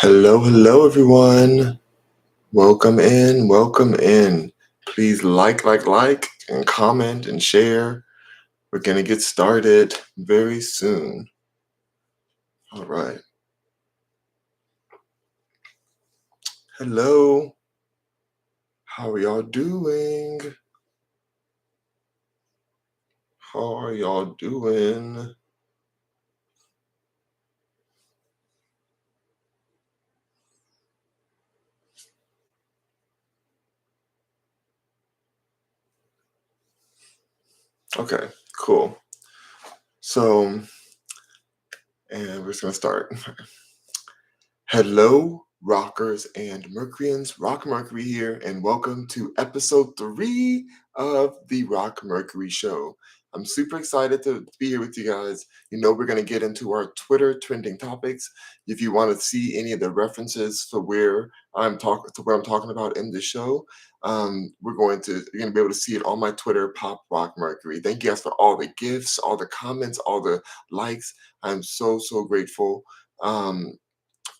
Hello, hello, everyone. Welcome in, welcome in. Please like, and comment and share. We're going to get started very soon. All right. Hello. How are y'all doing? How are y'all doing? Okay, cool. So, and we're just going to start. Hello, rockers and Mercuryans. Rock Mercury here, and welcome to episode 3 of the Rock Mercury Show. I'm super excited to be here with you guys. We're going to get into our Twitter trending topics. If you want to see any of the references to where I'm talking about in the show, you're going to be able to see it on my Twitter, Pop Rock Mercury. Thank you guys for all the gifts, all the comments, all the likes. I'm so grateful. Um,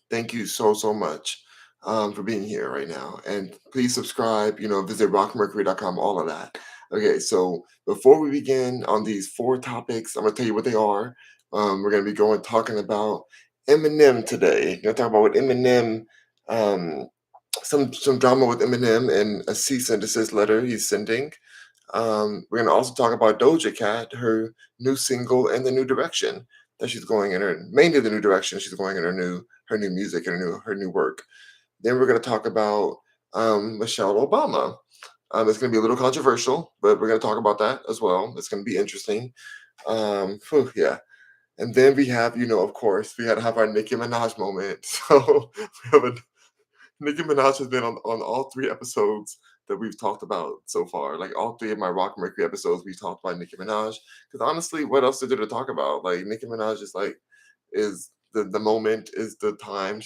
Thank you so much for being here right now. And please subscribe, visit rockmercury.com, all of that. Okay, so before we begin on these 4 topics, I'm going to tell you what they are. We're going to be talking about Eminem today. We're going to talk about what Eminem, um, some drama with Eminem and a cease and desist letter he's sending. We're going to also talk about Doja Cat, her new single, and the new direction that she's going in mainly the new direction she's going in her new music and her new work. Then we're going to talk about Michelle Obama. It's going to be a little controversial, but we're going to talk about that as well. It's going to be interesting. Yeah. And then we have, of course, we had to have our Nicki Minaj moment. So we have a Nicki Minaj has been on all 3 episodes that we've talked about so far. Like all 3 of my Rock Mercury episodes, we've talked about Nicki Minaj. Because honestly, what else is there to talk about? Like Nicki Minaj is the moment, is the time.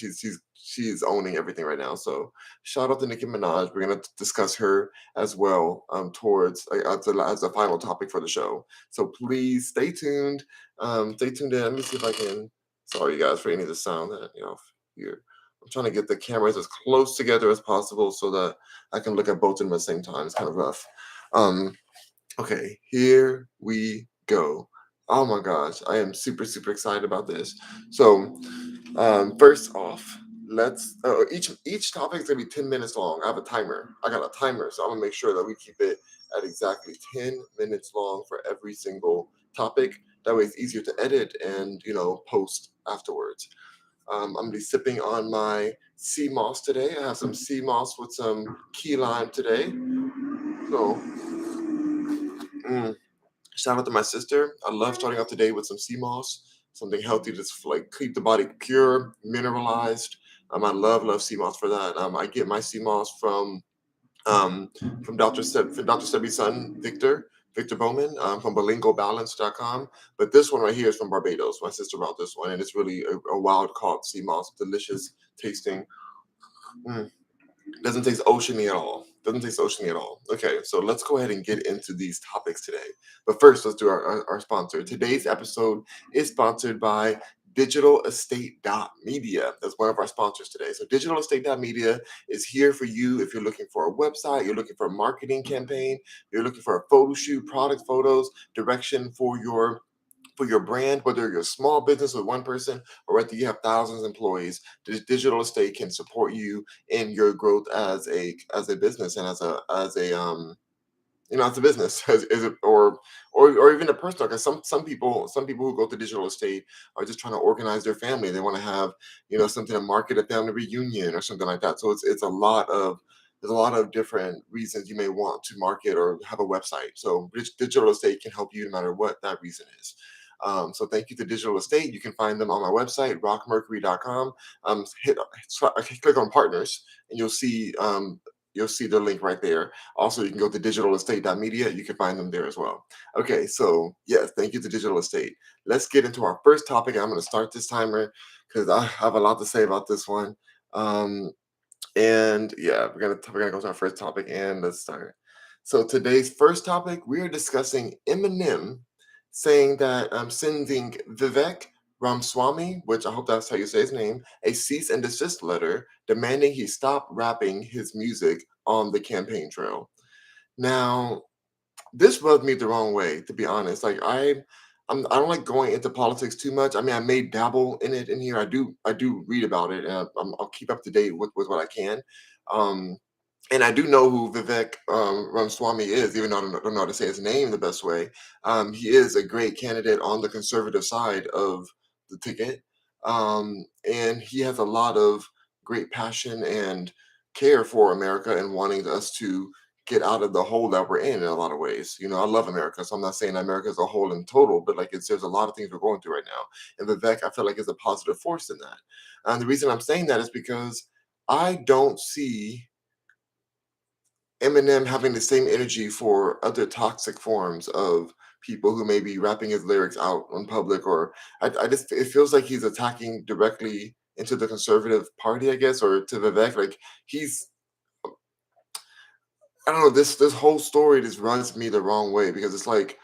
She's owning everything right now. So shout out to Nicki Minaj. We're gonna discuss her as well towards as a final topic for the show. So please stay tuned. Stay tuned in. Let me see if I can. Sorry, you guys, for any of the sound that here. I'm trying to get the cameras as close together as possible so that I can look at both of them at the same time. It's kind of rough. Um, okay, here we go. Oh my gosh, I am super excited about this. So, first off, let's each topic is gonna be 10 minutes long. I have a timer. I got a timer, so I'm gonna make sure that we keep it at exactly 10 minutes long for every single topic. That way, it's easier to edit and post afterwards. I'm gonna be sipping on my sea moss today. I have some sea moss with some key lime today. So, shout out to my sister. I love starting off the day with some sea moss, something healthy to keep the body pure, mineralized. I love sea moss for that. I get my sea moss from Dr. Sebi's son, Victor Bowman, from bilingualbalance.com. But this one right here is from Barbados. My sister brought this one, and it's really a wild caught sea moss, delicious tasting. Mm. Doesn't taste oceany at all. Doesn't taste oceany at all. Okay, so let's go ahead and get into these topics today. But first, let's do our sponsor. Today's episode is sponsored by Digital Estate Media. That's one of our sponsors today. So Digital Estate Media is here for you if you're looking for a website, you're looking for a marketing campaign, you're looking for a photo shoot, product photos, direction for your brand, whether you're a small business with one person or whether you have thousands of employees. Digital Estate can support you in your growth as a business and as a business or even a personal. Because some people who go to Digital Estate are just trying to organize their family. They want to have something to market a family reunion or something like that. So it's a lot of there's a lot of different reasons you may want to market or have a website. So Digital Estate can help you no matter what that reason is. So thank you to Digital Estate. You can find them on my website, rockmercury.com. Click on partners, and you'll see the link right there. Also, you can go to digitalestate.media. You can find them there as well. Okay, so yes, thank you to Digital Estate. Let's get into our first topic. I'm going to start this timer because I have a lot to say about this one. And yeah, we're gonna go to our first topic, and let's start. So today's first topic, we are discussing Eminem saying that sending Vivek Ramswamy, which I hope that's how you say his name, a cease and desist letter demanding he stop rapping his music on the campaign trail. Now, this rubbed me the wrong way, to be honest. Like I don't like going into politics too much. I mean, I may dabble in it in here. I do read about it, and I'll keep up to date with what I can. Um, and I do know who Vivek Ramaswamy is, even though I don't know how to say his name the best way. He is a great candidate on the conservative side of the ticket, and he has a lot of great passion and care for America and wanting us to get out of the hole that we're in a lot of ways. You know, I love America, so I'm not saying America as a whole in total, but like there's a lot of things we're going through right now, and Vivek, I feel like is a positive force in that. And the reason I'm saying that is because I don't see Eminem having the same energy for other toxic forms of people who may be rapping his lyrics out in public, or I just it feels like he's attacking directly into the conservative party, I guess, or to Vivek. Like he's I don't know, this whole story just runs me the wrong way because it's like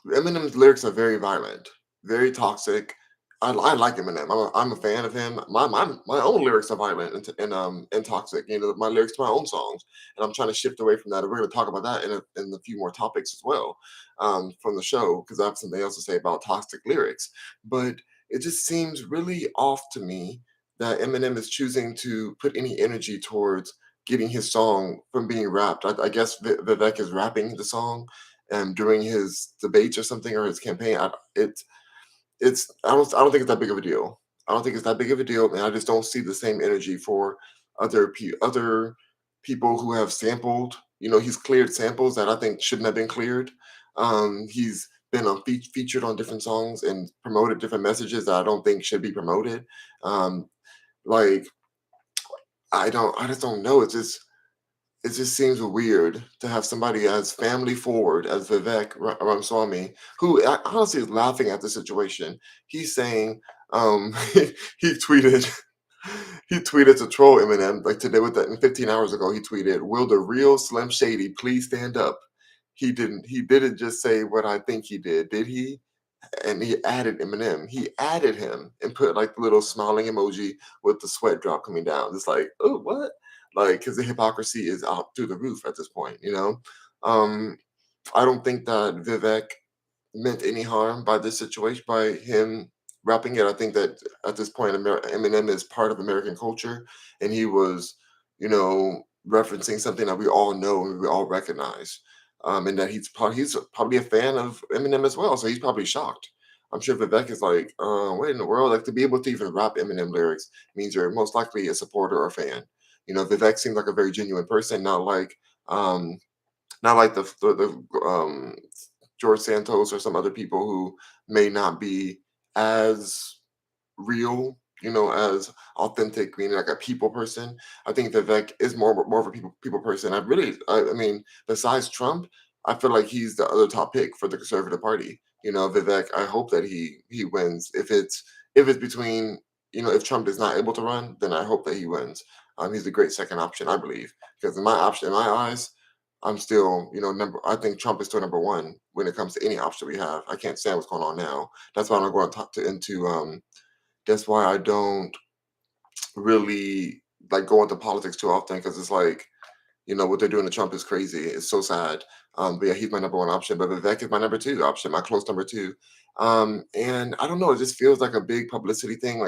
Eminem's lyrics are very violent, very toxic. I like Eminem. I'm a fan of him. My own lyrics are violent and toxic. You know, my lyrics to my own songs, and I'm trying to shift away from that. And we're going to talk about that in a few more topics as well from the show because I have something else to say about toxic lyrics. But it just seems really off to me that Eminem is choosing to put any energy towards getting his song from being rapped. I guess Vivek is rapping the song during his debates or something or his campaign. I don't think it's that big of a deal. I don't think it's that big of a deal, and I just don't see the same energy for other people who have sampled. You know, he's cleared samples that I think shouldn't have been cleared. He's been featured on different songs and promoted different messages that I don't think should be promoted. Um, like I just don't know. It just seems weird to have somebody as family forward as Vivek Ramaswamy, who honestly is laughing at the situation. He's saying he tweeted he tweeted to troll Eminem like today with that 15 hours ago. He tweeted, "Will the real Slim Shady please stand up?" He didn't. He didn't just say what I think he did he? And he added Eminem. He added him and put like the little smiling emoji with the sweat drop coming down. It's like, oh, what? Like, because the hypocrisy is out through the roof at this point, you know? Um, I don't think that Vivek meant any harm by this situation, by him rapping it. I think that at this point, Eminem is part of American culture, and he was, referencing something that we all know and we all recognize, and that he's probably a fan of Eminem as well. So he's probably shocked. I'm sure Vivek is like, what in the world? Like to be able to even rap Eminem lyrics means you're most likely a supporter or fan. You know, Vivek seems like a very genuine person, um, not like the George Santos or some other people who may not be as real, as authentic, meaning like a people person. I think Vivek is more of a people person. I mean, besides Trump, I feel like he's the other top pick for the Conservative Party. You know, Vivek. I hope that he wins. If it's between, if Trump is not able to run, then I hope that he wins. He's a great second option, I believe, because in my eyes, I'm still, number. I think Trump is still number one when it comes to any option we have. I can't stand what's going on now. That's why I'm not going to talk to into that's why I don't really like go into politics too often because it's like, what they're doing to Trump is crazy. It's so sad. But yeah, he's my number one option. But Vivek is my number two option, my close number two. And I don't know, it just feels like a big publicity thing.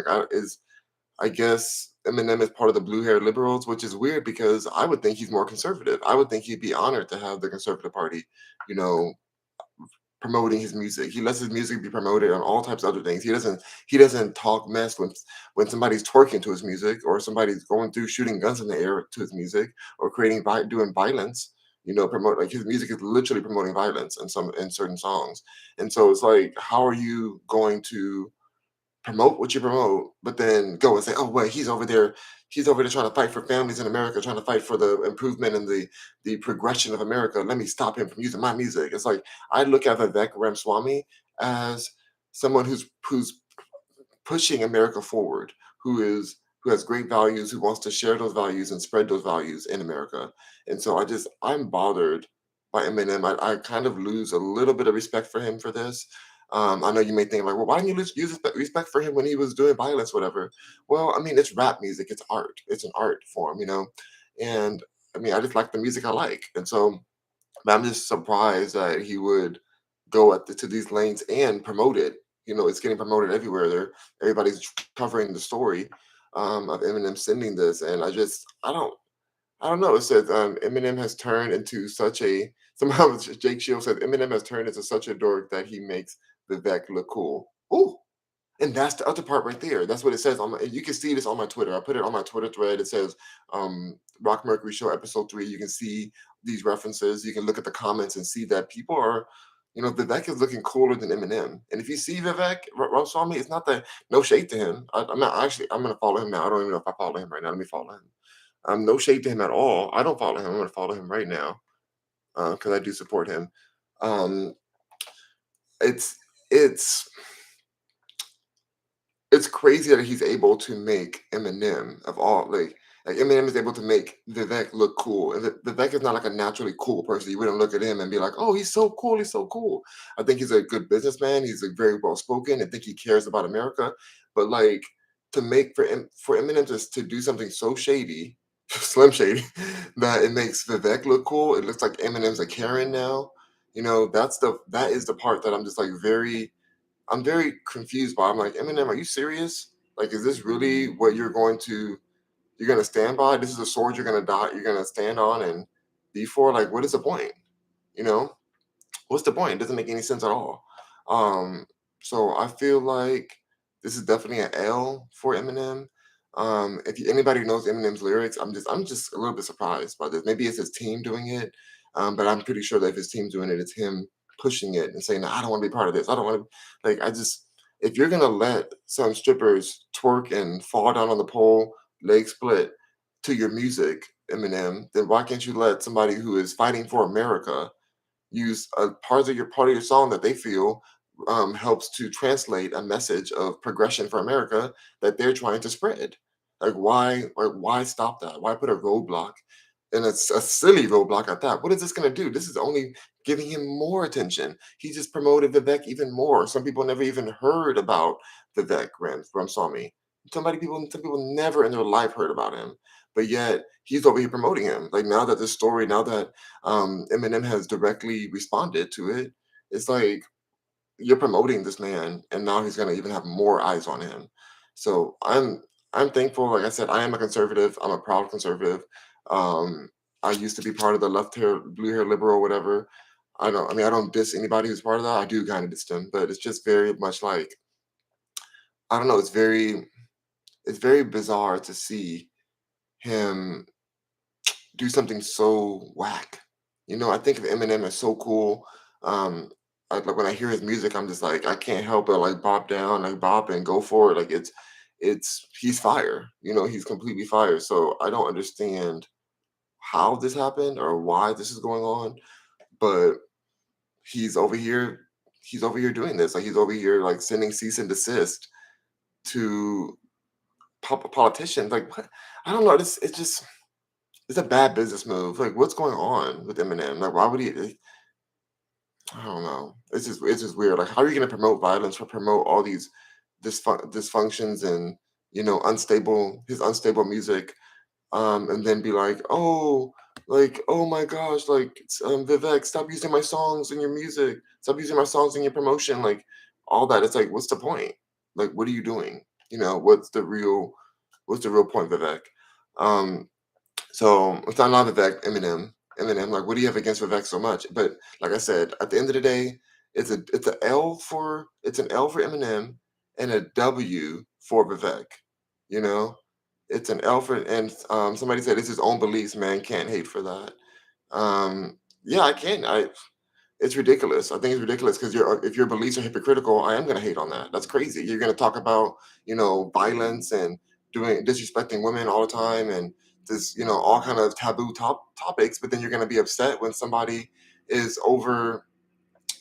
I guess Eminem is part of the blue hair liberals, which is weird because I would think he's more conservative. I would think he'd be honored to have the Conservative Party, you know, promoting his music. He lets his music be promoted on all types of other things. He doesn't talk mess when somebody's twerking to his music or somebody's going through shooting guns in the air to his music or doing violence. Promote like his music is literally promoting violence in certain songs. And so it's like, how are you going to promote what you promote, but then go and say, "Oh, wait, he's over there trying to fight for families in America, trying to fight for the improvement and the progression of America. Let me stop him from using my music." It's like I look at Vivek Ramaswamy as someone who's pushing America forward, who has great values, who wants to share those values and spread those values in America. And so I'm bothered by Eminem. I kind of lose a little bit of respect for him for this. I know you may think like, well, why didn't you use respect for him when he was doing violence, whatever? Well, I mean, it's rap music, it's art, it's an art form, and I mean, I just like the music I like, and so but I'm just surprised that he would go to these lanes and promote it. It's getting promoted everywhere. Everybody's covering the story of Eminem sending this, and I don't know. It says Eminem has turned into such a somehow Jake Shield said Eminem has turned into such a dork that he makes Vivek look cool. Ooh, and that's the other part right there. That's what it says on my. You can see this on my Twitter. I put it on my Twitter thread. It says Rock Mercury Show episode 3. You can see these references. You can look at the comments and see that people are, Vivek is looking cooler than Eminem. And if you see Vivek Ramaswamy, it's not that no shade to him. I'm not actually. I'm gonna follow him now. I don't even know if I follow him right now. Let me follow him. No shade to him at all. I don't follow him. I'm gonna follow him right now because I do support him. Um, it's it's it's crazy that he's able to make Eminem of all like Eminem is able to make Vivek look cool. And Vivek is not like a naturally cool person. You wouldn't look at him and be like, "Oh, he's so cool. He's so cool." I think he's a good businessman. He's like very well spoken. I think he cares about America. But like to make for Eminem to do something so shady, slim shady, that it makes Vivek look cool. It looks like Eminem's a Karen now. That is the part that I'm very confused by. I'm like, Eminem, are you serious? Like, is this really what you're gonna stand by? This is a sword you're gonna stand on and be for? Like, what is the point? You know? What's the point? It doesn't make any sense at all. Um, so I feel like this is definitely an L for Eminem. Anybody who knows Eminem's lyrics, I'm just a little bit surprised by this. Maybe it's his team doing it, but I'm pretty sure that if his team's doing it, it's him pushing it and saying, "I don't want to be part of this. I don't want to." Like, I just if you're gonna let some strippers twerk and fall down on the pole, leg split, to your music, Eminem, then why can't you let somebody who is fighting for America use a part of your song that they feel helps to translate a message of progression for America that they're trying to spread. Like why stop that? Why put a roadblock? And it's a silly roadblock at that. What is this going to do? This is only giving him more attention. He just promoted Vivek even more. Some people never even heard about Vivek Ramsamy. Some people never in their life heard about him, but yet he's over here promoting him. Like now that Eminem has directly responded to it. It's like you're promoting this man, and now he's gonna even have more eyes on him. So I'm thankful. Like I said, I am a conservative. I'm a proud conservative. Um, I used to be part of the left hair, blue hair liberal, whatever. I don't diss anybody who's part of that. I do kind of diss them, but it's just very much like I don't know. It's very bizarre to see him do something so whack. I think of Eminem as so cool. Like when I hear his music, I'm just like I can't help but like bop down, like bop and go for it. Like it's he's fire. He's completely fire. So I don't understand how this happened or why this is going on, but he's over here. He's over here doing this. Like he's over here like sending cease and desist to politicians. Like what? I don't know. It's just it's a bad business move. Like, what's going on with Eminem? Like, why would he? I don't know. It's just weird. Like, how are you going to promote violence or promote all these dysfunctions and unstable music, and then be like, oh my gosh, like Vivek, stop using my songs in your music, stop using my songs in your promotion, like all that. It's like, what's the point? Like, what are you doing? What's the real point, Vivek? Um, so it's not Vivek, Eminem. Like, what do you have against Vivek so much? But like I said, at the end of the day, it's an L for Eminem and a W for Vivek. You know, it's an L for and somebody said it's his own beliefs. Man, can't hate for that. Yeah, I can. It's ridiculous. I think it's ridiculous because if your beliefs are hypocritical, I am going to hate on that. That's crazy. You're going to talk about violence and doing disrespecting women all the time and this all kind of taboo topics, but then you're going to be upset when somebody is over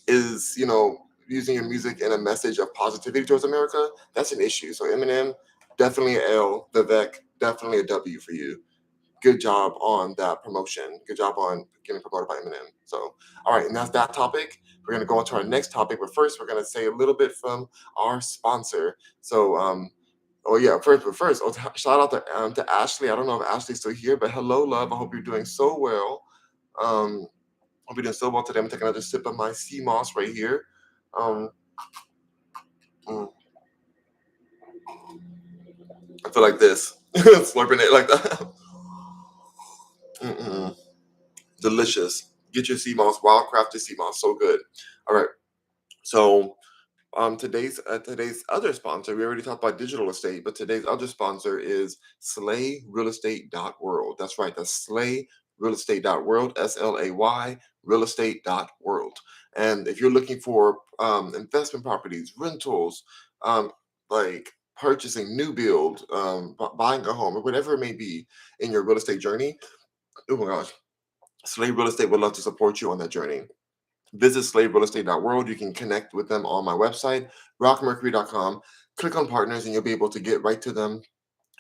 is using your music in a message of positivity towards America. That's an issue. So Eminem definitely a L. Vivek definitely a W for you. good job on that promotion. Good job on getting promoted by Eminem. So, all right, and that's that topic. We're gonna go on to our next topic, but first we're gonna say a little bit from our sponsor. So, oh yeah, first, shout out to Ashley. I don't know if Ashley's still here, but hello, love. I hope you're doing so well. Um, hope you're doing so well today. I'm taking another sip of my sea moss right here. Um, mm, I feel like this, slurping it like that. Mm-mm. Delicious. Get your sea moss, wild crafted sea moss, so good. All right, so today's other sponsor, we already talked about digital estate, but today's other sponsor is SlayRealEstate.world. That's right, that's SlayRealEstate.world, SLAY Real Estate.world. And if you're looking for investment properties, rentals, like purchasing, new build, buying a home, or whatever it may be in your real estate journey, oh my gosh, Slay Real Estate would love to support you on that journey. Visit slaverealestate.world. You can connect with them on my website, rockmercury.com. Click on partners and you'll be able to get right to them,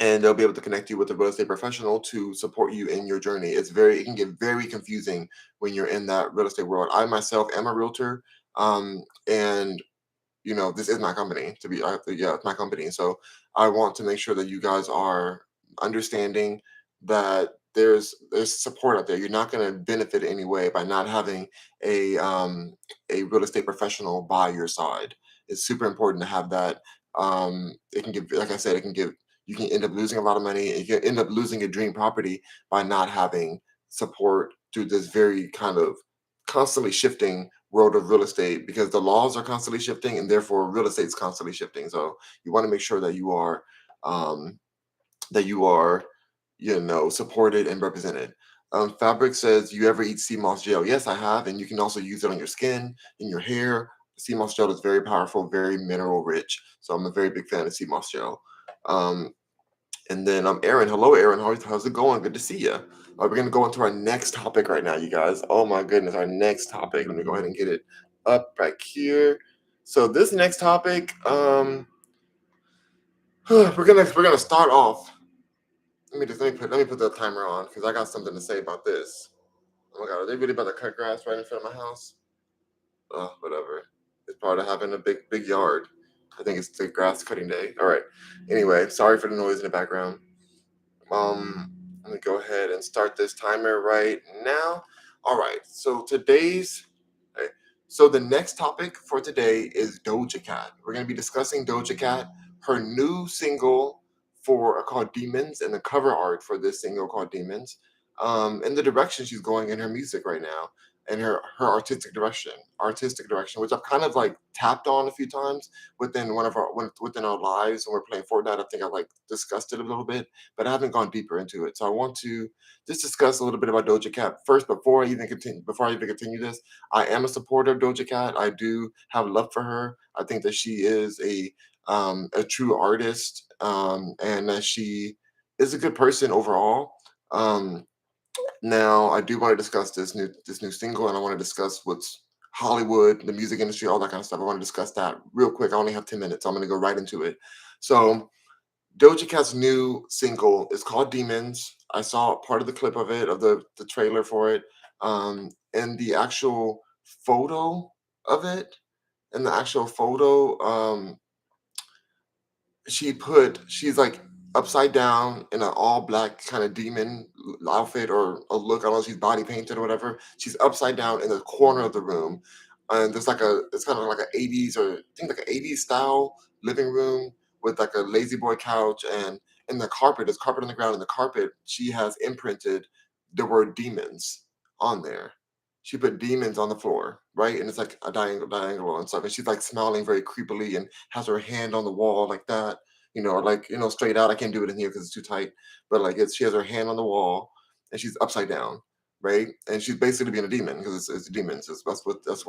and they'll be able to connect you with a real estate professional to support you in your journey. It can get very confusing when you're in that real estate world. I myself am a realtor, and this is my company. Yeah, it's my company. So I want to make sure that you guys are understanding that there's support out there. You're not going to benefit anyway by not having a real estate professional by your side. It's super important to have that. It can give, like I said, you can end up losing a lot of money. You can end up losing a dream property by not having support through this very kind of constantly shifting world of real estate, because the laws are constantly shifting and therefore real estate's constantly shifting. So you want to make sure um, that you are supported and represented. Fabric says, you ever eat sea moss gel? Yes, I have, and you can also use it on your skin, in your hair. Sea moss gel is very powerful, very mineral rich. So I'm a very big fan of sea moss gel. Um, and then Aaron. Hello, Aaron. How's it going? Good to see you. We're going to go into our next topic right now, you guys. Oh my goodness, our next topic. Let me go ahead and get it up back here. So this next topic, we're gonna start off. Let me put the timer on because I got something to say about this. Oh my god, are they really about to cut grass right in front of my house? Whatever. It's part of having a big yard. I think it's the grass cutting day. All right. Anyway, sorry for the noise in the background. Let me go ahead and start this timer right now. All right. Okay, so the next topic for today is Doja Cat. We're going to be discussing Doja Cat, her new single called Demons, and the cover art for this single called Demons, and the direction she's going in her music right now, and her artistic direction, which I've kind of like tapped on a few times within our lives when we're playing Fortnite. I think I like discussed it a little bit, but I haven't gone deeper into it. So I want to just discuss a little bit about Doja Cat first before I even continue this. I am a supporter of Doja Cat. I do have love for her. I think that she is a true artist, and that she is a good person overall. Um, Now I do want to discuss this new single, and I want to discuss what's Hollywood, the music industry, all that kind of stuff. I want to discuss that real quick. I only have 10 minutes, so I'm going to go right into it. So Doja Cat's new single is called Demons. I saw part of the clip of it, of the trailer for it, and the actual photo of it. And the actual photo, she's like upside down in an all black kind of demon outfit or a look. I don't know if she's body painted or whatever. She's upside down in the corner of the room. And it's kind of like an 80s, or I think like an 80s style living room with like a lazy boy couch, and in there's carpet on the ground. In the carpet, she has imprinted the word demons on there. She put demons on the floor, right? And it's like a diagonal and stuff. And she's like smiling very creepily and has her hand on the wall like that, or like, straight out. I can't do it in here because it's too tight, but like she has her hand on the wall and she's upside down, right? And she's basically being a demon because it's demons. That's what this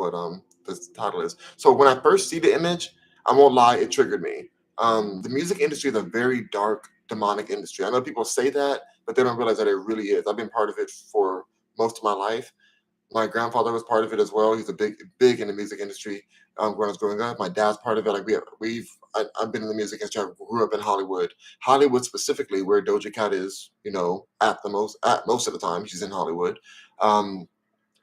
title is. So when I first see the image, I won't lie, it triggered me. The music industry is a very dark, demonic industry. I know people say that, but they don't realize that it really is. I've been part of it for most of my life. My grandfather was part of it as well. He's a big in the music industry. When I was growing up, my dad's part of it. Like I've been in the music industry. I grew up in Hollywood, Hollywood specifically, where Doja Cat is. At most of the time, she's in Hollywood. Um,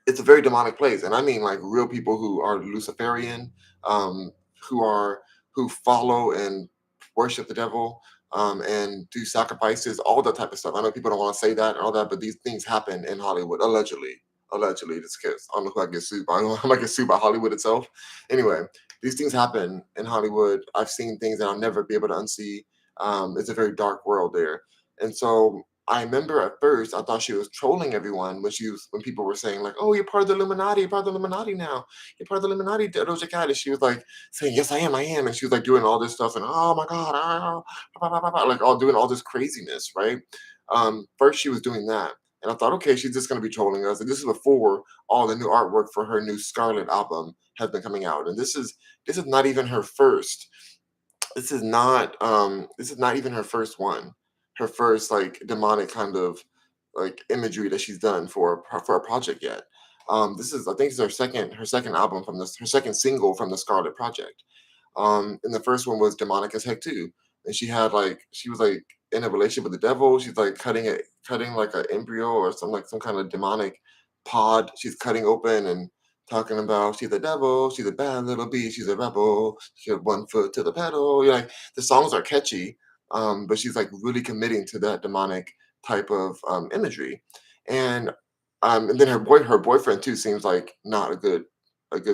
it's a very demonic place, and I mean like real people who are Luciferian, um, who are who follow and worship the devil, and do sacrifices, all that type of stuff. I know people don't want to say that and all that, but these things happen in Hollywood allegedly. Allegedly, this case. I don't know who I get sued by. I don't know, I might get sued by Hollywood itself. Anyway, these things happen in Hollywood. I've seen things that I'll never be able to unsee. It's a very dark world there, and so I remember at first I thought she was trolling everyone when people were saying like, "Oh, you're part of the Illuminati. You're part of the Illuminati now. You're part of the Illuminati, Doja Cat." And she was like saying, "Yes, I am," and she was like doing all this stuff and oh my god, like all doing all this craziness, right? First she was doing that, and I thought, okay, she's just gonna be trolling us. And this is before all the new artwork for her new Scarlet album has been coming out, and this is not even her first this is not even her first one. Her first like demonic kind of like imagery that she's done for a project yet. This is I think it's her second album from this her second single from the Scarlet Project. And the first one was demonic as heck too. And she was like in a relationship with the devil. She's like cutting like an embryo or some kind of demonic pod. She's cutting open and talking about she's the devil, she's a bad little bee, she's a rebel, she had 1 foot to the pedal. You're like the songs are catchy, but she's like really committing to that demonic type of imagery. And then her boyfriend too seems like not a good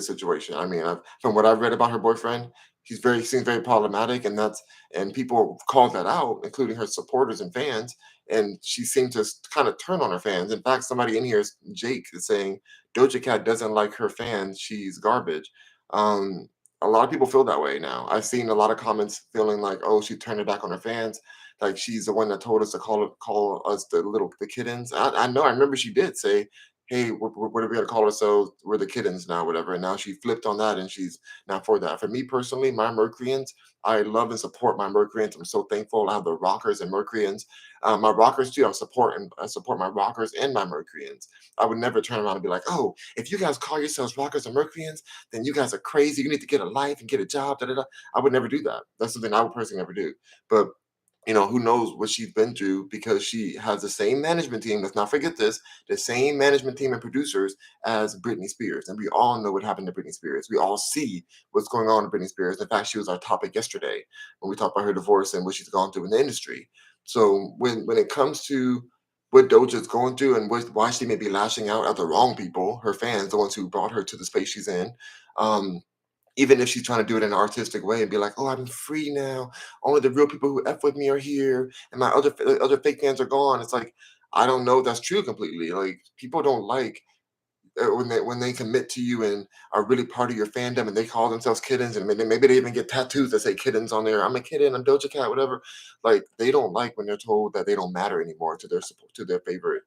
situation. I mean, from what I've read about her boyfriend, seems very problematic, and people called that out, including her supporters and fans. And she seemed to kind of turn on her fans. In fact, somebody in here, Jake, is saying Doja Cat doesn't like her fans. She's garbage. Um, a lot of people feel that way now. I've seen a lot of comments feeling like, oh, she turned her back on her fans. Like she's the one that told us to call us the kittens. I know. I remember she did say, "Hey, what are we gonna call ourselves? We're the kittens now, whatever." And now she flipped on that, and she's not for that. For me personally, my Mercuryans, I love and support my Mercuryans. I'm so thankful. I have the rockers and Mercuryans. My rockers too. I support my rockers and my Mercuryans. I would never turn around and be like, "Oh, if you guys call yourselves rockers and Mercuryans, then you guys are crazy. You need to get a life and get a job." Da, da, da. I would never do that. That's something I would personally never do. But who knows what she's been through because she has the same management team. Let's not forget this: the same management team and producers as Britney Spears. And we all know what happened to Britney Spears. We all see what's going on with Britney Spears. In fact, she was our topic yesterday when we talked about her divorce and what she's gone through in the industry. So when it comes to what Doja's going through and why she may be lashing out at the wrong people, her fans, the ones who brought her to the space she's in, um, even if she's trying to do it in an artistic way and be like, "Oh, I'm free now. Only the real people who f with me are here, and my other fake fans are gone." It's like I don't know if that's true completely. Like people don't like when they commit to you and are really part of your fandom, and they call themselves kittens, and maybe they even get tattoos that say kittens on there. I'm a kitten. I'm Doja Cat. Whatever. Like they don't like when they're told that they don't matter anymore to their favorite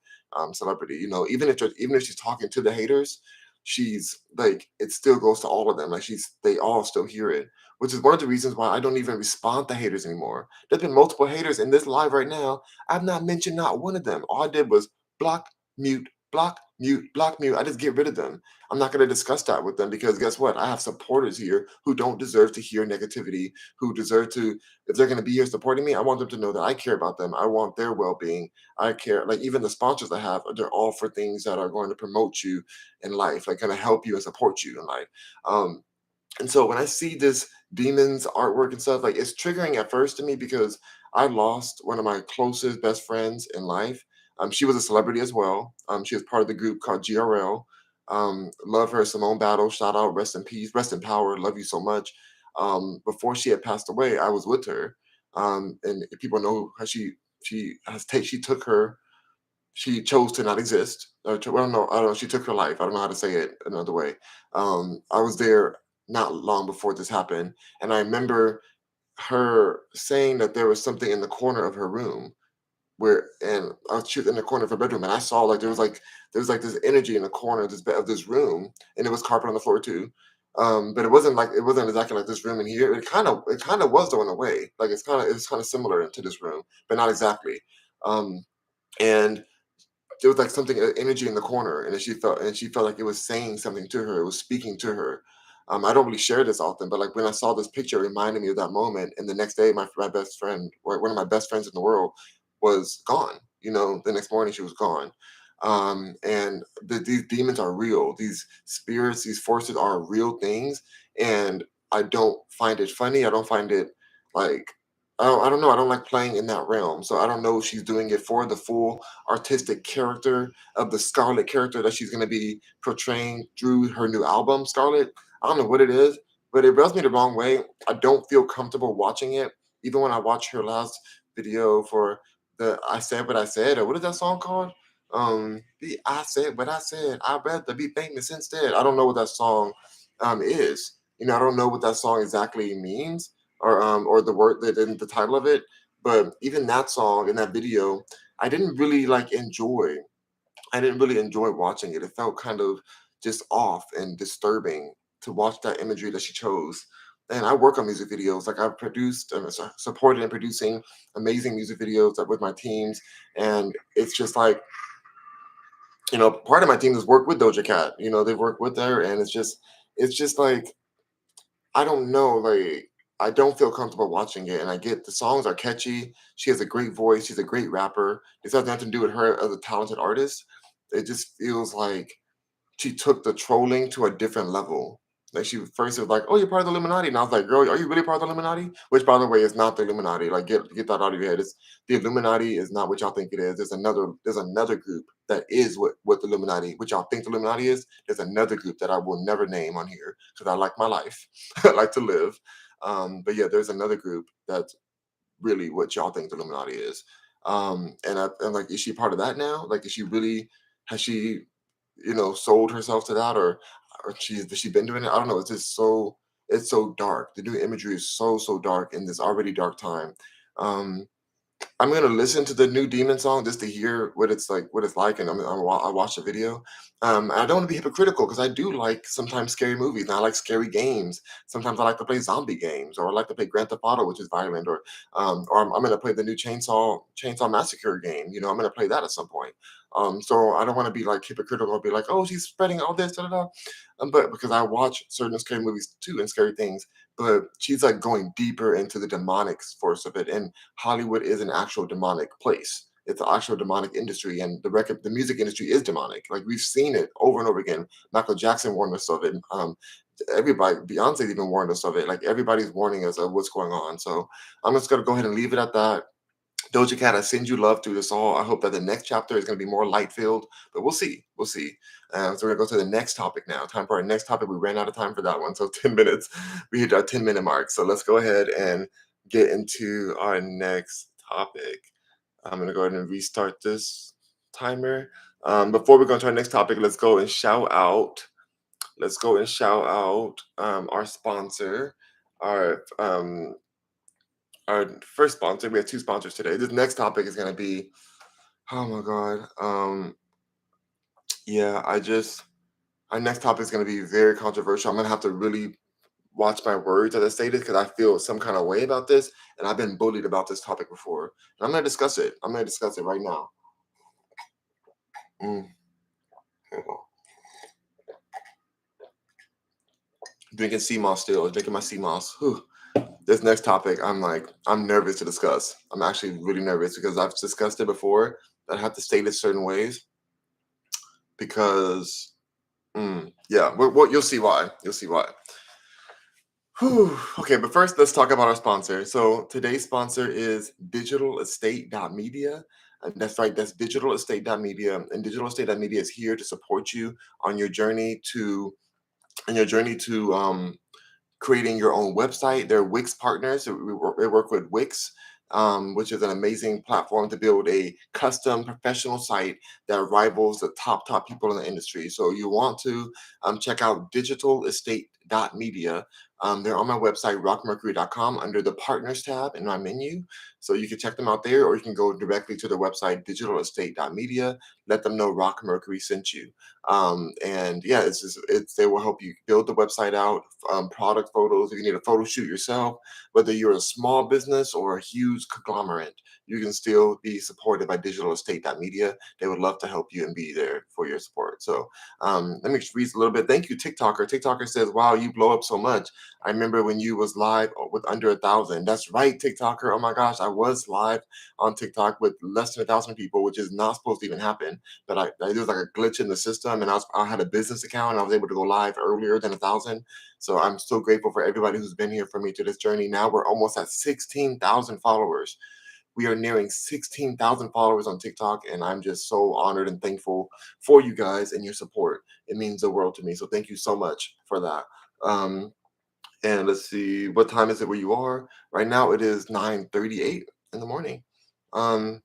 celebrity. Even if she's talking to the haters, she's like it still goes to all of them. Like they all still hear it, which is one of the reasons why I don't even respond to haters anymore. There's been multiple haters in this live right now. I've not mentioned not one of them. All I did was block, mute, block, mute, block, mute. I just get rid of them. I'm not going to discuss that with them because guess what? I have supporters here who don't deserve to hear negativity, who deserve to, if they're going to be here supporting me, I want them to know that I care about them. I want their well being. I care. Like even the sponsors I have, they're all for things that are going to promote you in life, like going to help you and support you in life. Um, and so when I see this demons artwork and stuff, like it's triggering at first to me because I lost one of my closest best friends in life. She was a celebrity as well. She was part of the group called GRL. Love her, Simone Battle. Shout out, rest in peace, rest in power. Love you so much. Before she had passed away, I was with her, and if people know how she took her she chose to not exist. Well, no, I don't know. She took her life. I don't know how to say it another way. I was there not long before this happened, and I remember her saying that there was something in the corner of her room and she was in the corner of her bedroom, and I saw like there was like this energy in the corner of this room, and it was carpet on the floor too. But it wasn't exactly like this room in here. It kind of was though in a way. Like it's kind of similar to this room, but not exactly. Um, and there was like something energy in the corner, and then she felt like it was saying something to her. It was speaking to her. I don't really share this often, but like when I saw this picture, it reminded me of that moment. And the next day, my best friend, or one of my best friends in the world, was gone. The next morning she was gone. And these demons are real. These spirits, these forces are real things, and I don't find it funny. I don't find it like I don't know. I don't like playing in that realm. So I don't know if she's doing it for the full artistic character of the Scarlet character that she's going to be portraying through her new album, Scarlet. I don't know what it is, but it rubs me the wrong way. I don't feel comfortable watching it. Even when I watch her last video for the I Said What I Said, or what is that song called? The I Said What I Said, I'd rather be famous instead. I don't know what that song is. I don't know what that song exactly means, or the word that in the title of it. But even that song in that video, I didn't really like enjoy. I didn't really enjoy watching it. It felt kind of just off and disturbing to watch that imagery that she chose. And I work on music videos. Like I've produced and supported and producing amazing music videos with my teams. And it's just like, part of my team has worked with Doja Cat. They've worked with her, and it's just like I don't know, like I don't feel comfortable watching it. And I get the songs are catchy. She has a great voice. She's a great rapper. This has nothing to do with her as a talented artist. It just feels like she took the trolling to a different level. Like she first was like, "Oh, you're part of the Illuminati," and I was like, "Girl, are you really part of the Illuminati?" Which, by the way, is not the Illuminati. Like, get that out of your head. The Illuminati is not what y'all think it is. There's another group that is what the Illuminati, what y'all think the Illuminati is. There's another group that I will never name on here because I like my life. I like to live. But yeah, there's another group that's really what y'all think the Illuminati is. And like, is she part of that now? Like, is she really? Has she sold herself to that, or has she been doing it? I don't know. It's so dark. The new imagery is so dark in this already dark time. Um, I'm gonna listen to the new Demon song just to hear what it's like, and I watch the video. I don't want to be hypocritical because I do like sometimes scary movies, and I like scary games. Sometimes I like to play zombie games, or I like to play Grand Theft Auto, which is violent, or I'm gonna play the new Chainsaw Massacre game. I'm gonna play that at some point. So I don't want to be like hypocritical and be like, oh, she's spreading all this, da da da. But because I watch certain scary movies too and scary things, but she's like going deeper into the demonic force of it, and Hollywood is an actual demonic place. It's an actual demonic industry, and the music industry is demonic. Like we've seen it over and over again. Michael Jackson warned us of it. Everybody, Beyonce even warned us of it. Like everybody's warning us of what's going on. So I'm just gonna go ahead and leave it at that. Doja Cat, I send you love through this all. I hope that the next chapter is going to be more light filled, but we'll see. We'll see. So we're going to go to the next topic now. Time for our next topic. We ran out of time for that one. So 10 minutes. We hit our 10-minute mark. So let's go ahead and get into our next topic. I'm going to go ahead and restart this timer. Before we go into our next topic, let's go and shout out. Let's go and shout out our sponsor, our first sponsor. We have two sponsors today. This next topic is going to be, oh my god, yeah, our next topic is going to be very controversial. I'm going to have to really watch my words as I stated because I feel some kind of way about this, and I've been bullied about this topic before. And I'm going to discuss it. I'm going to discuss it right now. Mm. Drinking sea moss still, drinking my sea moss. Whew. This next topic, I'm nervous to discuss. I'm actually really nervous because I've discussed it before. I have to state it certain ways because, yeah, well, you'll see why. You'll see why. Whew. Okay, but first, let's talk about our sponsor. So today's sponsor is digitalestate.media. And that's right, that's digitalestate.media. And digitalestate.media is here to support you on your journey to creating your own website. They're Wix partners. So we work with Wix, which is an amazing platform to build a custom professional site that rivals the top people in the industry. So you want to check out digitalestate.media They're on my website, rockmercury.com, under the partners tab in my menu. So you can check them out there, or you can go directly to their website, digitалestate.media. Let them know Rock Mercury sent you. And yeah, they will help you build the website out, product photos. If you need a photo shoot yourself, whether you're a small business or a huge conglomerate, you can still be supported by digitалestate.media. They would love to help you and be there for your support. So let me just read a little bit. Thank you, TikToker. TikToker says, "Wow, you blow up so much. I remember when you was live with under 1,000." That's right, TikToker. Oh my gosh, I was live on TikTok with less than 1,000 people, which is not supposed to even happen. But there was like a glitch in the system, and I had a business account, and I was able to go live earlier than 1,000. So I'm so grateful for everybody who's been here for me to this journey. Now we're almost at 16,000 followers. We are nearing 16,000 followers on TikTok, and I'm just so honored and thankful for you guys and your support. It means the world to me. So thank you so much for that. Um, and let's see, what time is it where you are? Right now it is 9:38 in the morning. Um,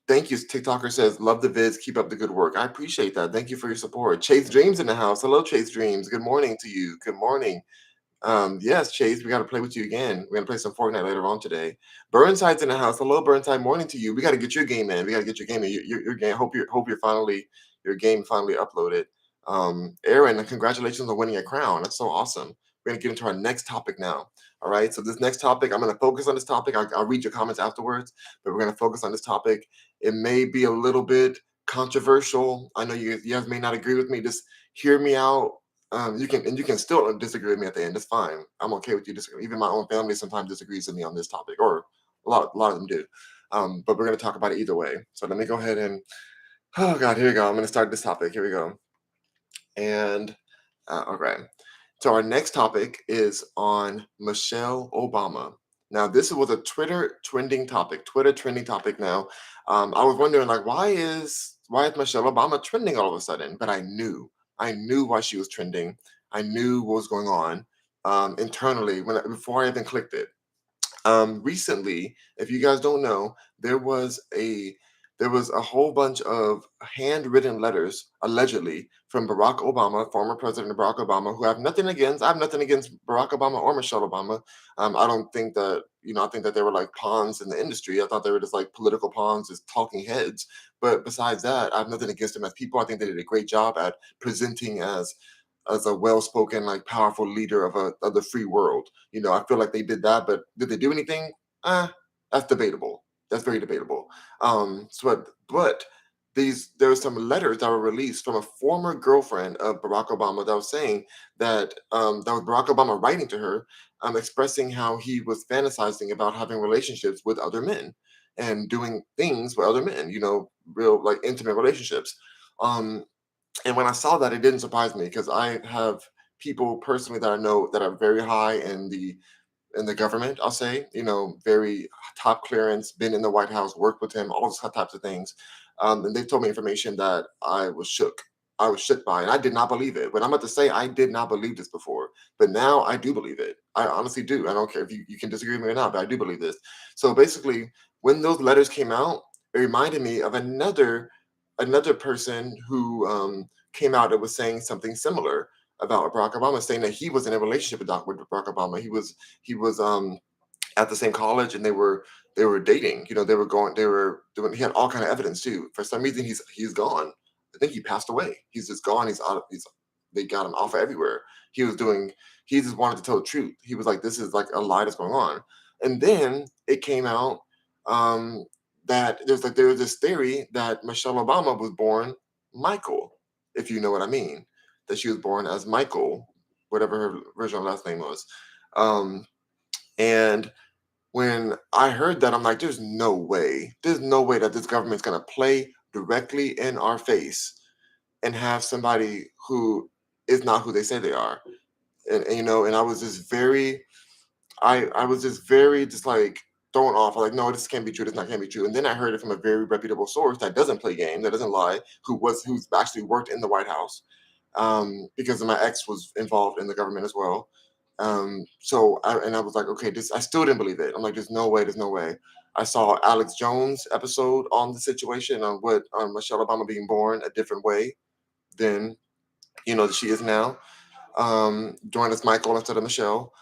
Thank you. TikToker says, "Love the vids. Keep up the good work." I appreciate that. Thank you for your support. Chase Dreams in the house. Hello, Chase Dreams. Good morning to you. Good morning. Yes, Chase, we got to play with you again. We're gonna play some Fortnite later on today. Burnside's in the house. Hello, Burnside. Morning to you. We got to get your game in. We got to get your game in. Your game. Hope you're finally your game finally uploaded. Aaron, congratulations on winning a crown. That's so awesome. We're gonna get into our next topic now. All right. So this next topic, I'm gonna focus on this topic. I'll read your comments afterwards, but we're gonna focus on this topic. It may be a little bit controversial. I know you guys may not agree with me. Just hear me out. You can still disagree with me at the end. That's fine. I'm okay with you disagreeing. Even my own family sometimes disagrees with me on this topic, or a lot of them do. But we're going to talk about it either way. So let me go ahead and oh god, here we go. I'm going to start this topic. Here we go. And okay. So our next topic is on Michelle Obama. Now, this was a Twitter trending topic. Twitter trending topic. Now, I was wondering, like, why is Michelle Obama trending all of a sudden? But I knew why she was trending. I knew what was going on internally before I even clicked it. Recently, if you guys don't know, there was a whole bunch of handwritten letters allegedly from Barack Obama, former President Barack Obama, who I have nothing against Barack Obama or Michelle Obama. I don't think that, I think that they were like pawns in the industry. I thought they were just like political pawns, just talking heads. But besides that, I have nothing against them as people. I think they did a great job at presenting as a well-spoken, like powerful leader of the free world. I feel like they did that, but did they do anything? That's debatable. That's very debatable. But there were some letters that were released from a former girlfriend of Barack Obama that was saying that was Barack Obama writing to her, expressing how he was fantasizing about having relationships with other men and doing things with other men. Real like intimate relationships. Um, and when I saw that, it didn't surprise me because I have people personally that I know that are very high in the government. I'll say, very top clearance, been in the White House, worked with him, all those types of things. And they've told me information that I was shook. I was shook by, and I did not believe it. But I'm about to say I did not believe this before, but now I do believe it. I honestly do. I don't care if you can disagree with me or not, but I do believe this. So basically, when those letters came out, it reminded me of another person who came out that was saying something similar about Barack Obama, saying that he was in a relationship with Barack Obama. He was at the same college, and they were dating. They were doing. He had all kind of evidence too. For some reason, he's gone. I think he passed away. He's just gone. He's out. They got him off of everywhere. He was doing. He just wanted to tell the truth. He was like, "This is like a lie that's going on." And then it came out um, that there was this theory that Michelle Obama was born Michael, if you know what I mean. That she was born as Michael, whatever her original last name was. Um, and when I heard that, I'm like, there's no way. There's no way that this government's going to play directly in our face and have somebody who is not who they say they are. And I was just I was just very just like thrown off. I'm like, no, this can't be true. This not can't be true. And then I heard it from a very reputable source that doesn't play games, that doesn't lie, who's actually worked in the White House, because my ex was involved in the government as well. I was like, okay, this I still didn't believe it. I'm like, there's no way, there's no way. I saw Alex Jones episode on the situation on Michelle Obama being born a different way than she is now. joined as Michael instead of Michelle.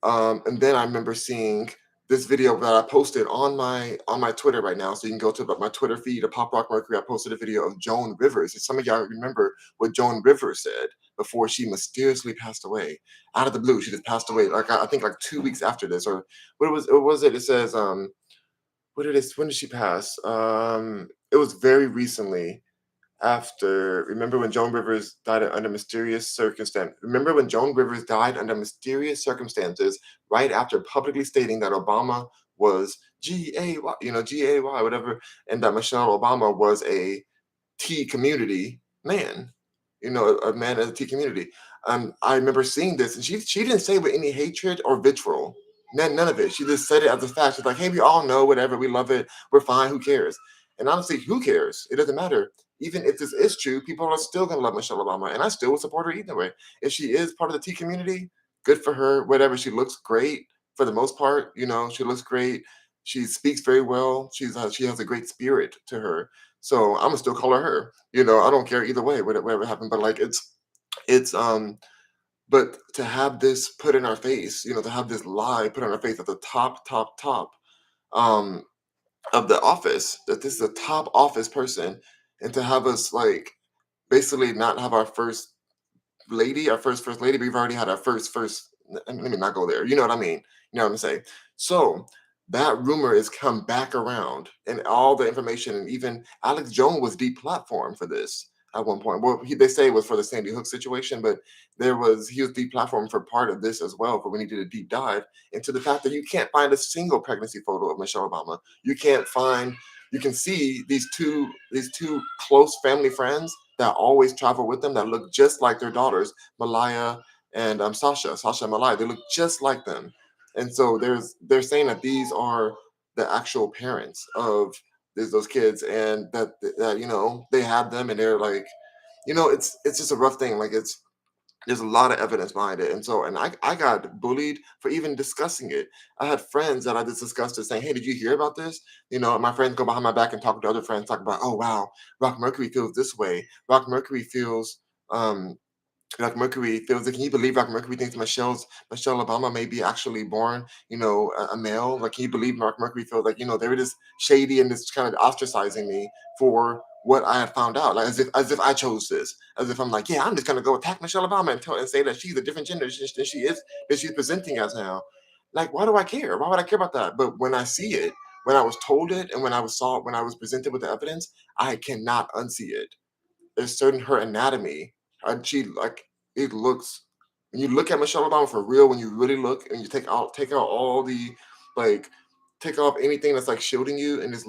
And then I remember seeing this video that I posted on my Twitter right now. So you can go to my Twitter feed of Pop Rock Mercury. I posted a video of Joan Rivers. And some of y'all remember what Joan Rivers said before she mysteriously passed away. Out of the blue, she just passed away. Like I think like 2 weeks after this, or what was it? It says when did she pass? It was very recently after. Remember when Joan Rivers died under mysterious circumstances? Remember when Joan Rivers died under mysterious circumstances right after publicly stating that Obama was GAY, GAY, whatever, and that Michelle Obama was a T community man, a man in the T community. I remember seeing this, and she didn't say it with any hatred or vitriol. None of it. She just said it as a fact. She's like, "Hey, we all know whatever. We love it. We're fine. Who cares?" And honestly, who cares? It doesn't matter. Even if this is true, people are still gonna love Michelle Obama, and I still would support her either way. If she is part of the T community, good for her. Whatever. She looks great for the most part. She looks great. She speaks very well. She has a great spirit to her. So I'm gonna still call her her. I don't care either way, whatever happened. But like it's but to have this put in our face, to have this lie put on our face at the top um of the office, that this is a top office person, and to have us like basically not have our first lady. We've already had our first. Let me not go there. You know what I mean? You know what I'm saying? So that rumor has come back around, and all the information, and even Alex Jones was deplatformed for this at one point. Well, they say it was for the Sandy Hook situation, but he was deplatformed for part of this as well. For when he did a deep dive into the fact that you can't find a single pregnancy photo of Michelle Obama. You can't find. You can see these two close family friends that always travel with them that look just like their daughters, Malaya and Sasha and Malaya. They look just like them. And so they're saying that these are the actual parents of those kids, and that they had them, and they're like, it's just a rough thing. Like there's a lot of evidence behind it. And I got bullied for even discussing it. I had friends that I just discussed it saying, "Hey, did you hear about this?" My friends go behind my back and talk to other friends, talk about, "Oh wow, Rock Mercury feels this way. Rock Mercury feels um Rock Mercury feels like, can you believe Rock Mercury thinks Michelle Obama may be actually born, a male? Like, can you believe Rock Mercury feels like, they were just shady and just kind of ostracizing me for what I had found out, like as if I chose this, as if I'm like, yeah, I'm just gonna go attack Michelle Obama and say that she's a different gender than she is, that she's presenting as now. Like, why do I care? Why would I care about that? But when I see it, when I was told it, and when I was presented with the evidence, I cannot unsee it. There's certain her anatomy. She like it looks when you look at Michelle Obama for real. When you really look and you take out all the like take off anything that's like shielding you and just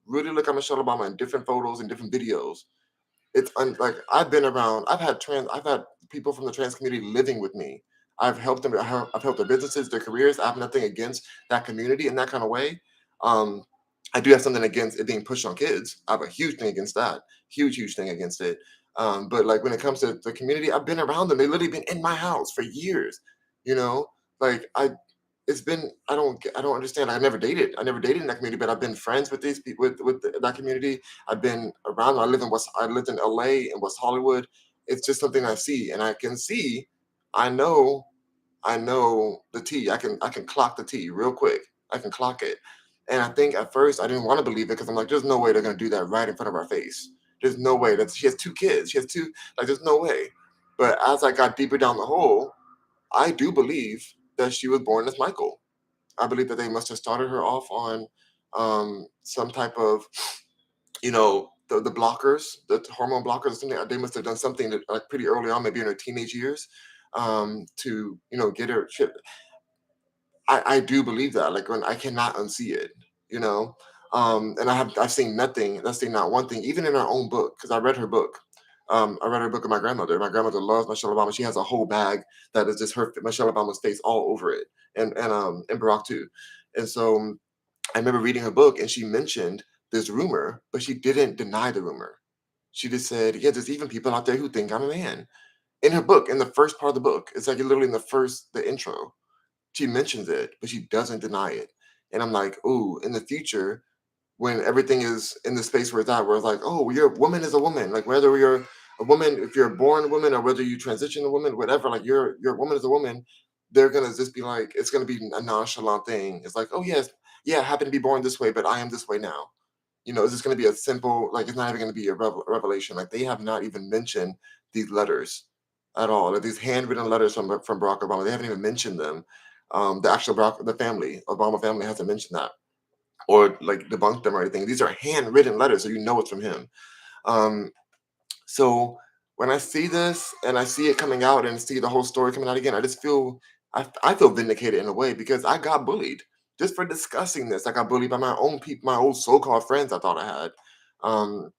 really look at Michelle Obama in different photos and different videos. Like I've had people from the trans community living with me. I've helped them. I've helped their businesses, their careers. I have nothing against that community in that kind of way. Um, I do have something against it being pushed on kids. I have a huge thing against that. Huge thing against it. But like when it comes to the community, I've been around them. They literally been in my house for years. You know, like it's been I don't understand. I never dated in that community, but I've been friends with these people with that community. I've been around. I lived in LA and West Hollywood. It's just something I see, and I can see. I know I know the T. I can clock the T real quick. I can clock it. And I think at first I didn't want to believe it because I'm like, there's no way they're gonna do that right in front of our face. There's no way that she has two kids. She has two, like there's no way. But as I got deeper down the hole, I do believe that she was born as Michael. I believe that they must have started her off on some type of, the blockers, the hormone blockers or something. They must have done something that, like pretty early on, maybe in her teenage years, to get her. I do believe that. Like when I cannot unsee it, you know. And I've seen nothing. I've seen not one thing, even in her own book, because I read her book. I read her book of my grandmother. My grandmother loves Michelle Obama. She has a whole bag that is just her Michelle Obama's face all over it, and Barack too. And so I remember reading her book, and she mentioned this rumor, but she didn't deny the rumor. She just said, "Yeah, there's even people out there who think I'm a man." In her book, in the first part of the book, it's like literally in the intro she mentions it, but she doesn't deny it. And I'm like, ooh, in the future, when everything is in the space where it's at, where it's like, oh, your woman is a woman. Like whether you're a woman, if you're a born woman or whether you transition a woman, whatever, like your woman is a woman, they're gonna just be like, it's gonna be a nonchalant thing. It's like, oh yes, yeah, I happen to be born this way, but I am this way now. It's just going to be a simple, like, it's not even going to be a revelation. Like, they have not even mentioned these letters at all. Like, these handwritten letters from Barack Obama, they haven't even mentioned them. The actual the family, Obama family, hasn't mentioned that or like debunked them or anything. These are handwritten letters, so you know it's from him. Um, so when I see this and I see it coming out and see the whole story coming out again, I just feel I feel vindicated in a way because I got bullied just for discussing this. I got bullied by my own people, my old so-called friends I thought I had. Um,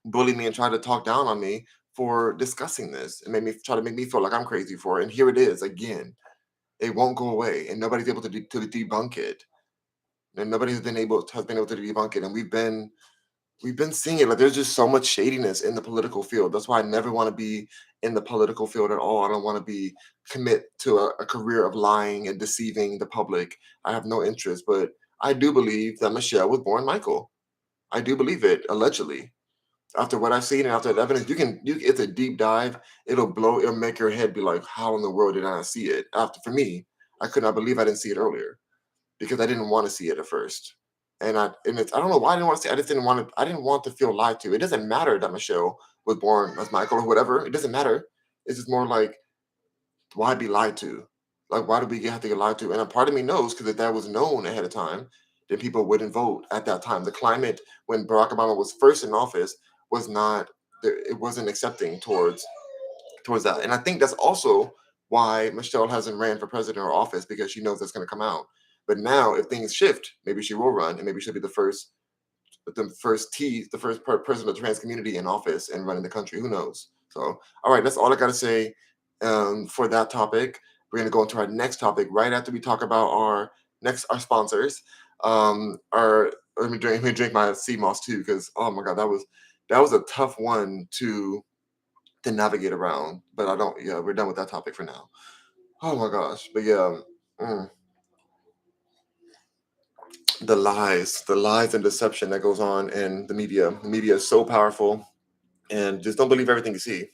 Bullied me and tried to talk down on me for discussing this and made me try to make me feel like I'm crazy for it. And here it is again. It won't go away, and nobody's able to debunk it. And nobody has been able to debunk it. And we've been seeing it. Like, there's just so much shadiness in the political field. That's why I never want to be in the political field at all. I don't want to be commit to a career of lying and deceiving the public. I have no interest. But I do believe that Michelle was born Michael. I do believe it, allegedly. After what I've seen and after the evidence, it's a deep dive. It'll make your head be like, how in the world did I not see it? After For me, I could not believe I didn't see it earlier because I didn't want to see it at first. I don't know why I didn't want to see it. I didn't want to feel lied to. It doesn't matter that Michelle was born as Michael or whatever. It doesn't matter. It's just more like, why be lied to? Like, why do we have to get lied to? And a part of me knows, because if that was known ahead of time, then people wouldn't vote at that time. The climate when Barack Obama was first in office was not it wasn't accepting towards that. And I think that's also why Michelle hasn't ran for president or office, because she knows that's going to come out. But now, if things shift, maybe she will run, and maybe she'll be the first president of the trans community in office and running the country. Who knows? So, all right, that's all I got to say for that topic. We're going to go into our next topic right after we talk about our sponsors. Our let me drink my sea moss too, because oh my god, that was a tough one to navigate around. But I don't. Yeah, we're done with that topic for now. Oh my gosh, but yeah. mm, the lies and deception that goes on in the media. The media is so powerful, and just don't believe everything you see.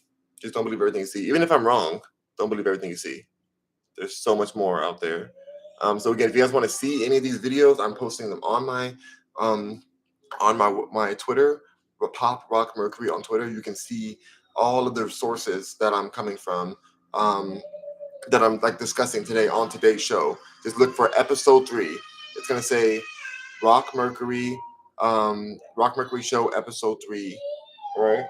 Just don't believe everything you see. Even if I'm wrong, don't believe everything you see. There's so much more out there. So again, if you guys want to see any of these videos, I'm posting them um, on my Twitter, Pop Rock Mercury on Twitter. You can see all of the sources that I'm coming from, that I'm like discussing today on today's show. Just look for episode 3. It's gonna say Rock Mercury, Rock Mercury Show episode 3. Right?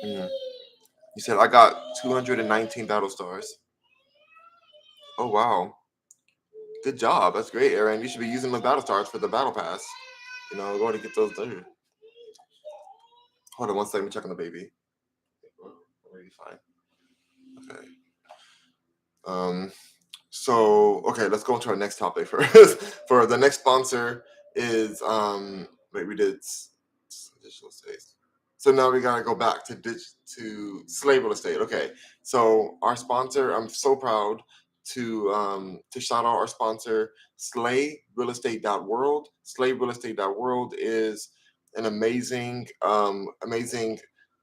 Mhm. You said I got 219 battle stars. Oh wow, good job. That's great, Aaron. You should be using the battle stars for the battle pass. Go to get those there. Hold on one second. Let me check on the baby. Already fine. Okay. Um. So okay, let's go into our next topic first. For the next sponsor is wait, we did digital states. So now we gotta go back to slave real estate. Okay, so our sponsor, I'm so proud to shout out our sponsor, SlayRealEstate.world. SlayRealEstate.world is an amazing